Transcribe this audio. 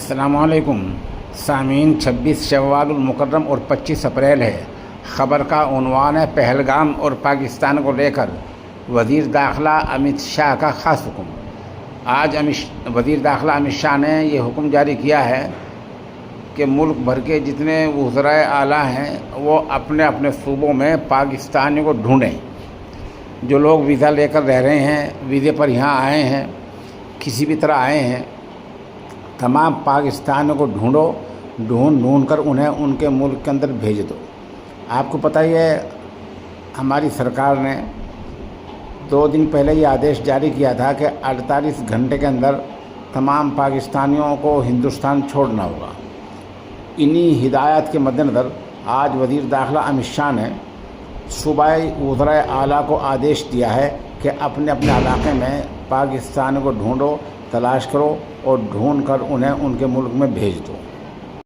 अस्सलाम वालेकुम सामीन। 26 शव्वाल मुकर्रम और 25 अप्रैल है। ख़बर का उन्वान है पहलगाम और पाकिस्तान को लेकर वज़ीर दाखिला अमित शाह का ख़ास हुक्म। आज वज़ीर दाखिला अमित शाह ने ये हुक्म जारी किया है कि मुल्क भर के जितने वज़राए आला हैं वो अपने अपने सूबों में पाकिस्तानियों को ढूंढें। जो लोग वीज़ा लेकर रह रहे हैं, वीज़े पर यहाँ आए हैं, किसी भी तरह आए हैं, तमाम पाकिस्तानियों को ढूंढ कर उन्हें उनके मुल्क के अंदर भेज दो। आपको पता ही है, हमारी सरकार ने 2 दिन पहले ये आदेश जारी किया था कि 48 घंटे के अंदर तमाम पाकिस्तानियों को हिंदुस्तान छोड़ना होगा। इन्हीं हिदायत के मद्देनज़र आज वज़ीर दाखिला अमित शाह ने सूबाई वज़राए आला को आदेश दिया है कि अपने अपने इलाके में पाकिस्तान को ढूंढो, तलाश करो और ढूंढ कर उन्हें उनके मुल्क में भेज दो।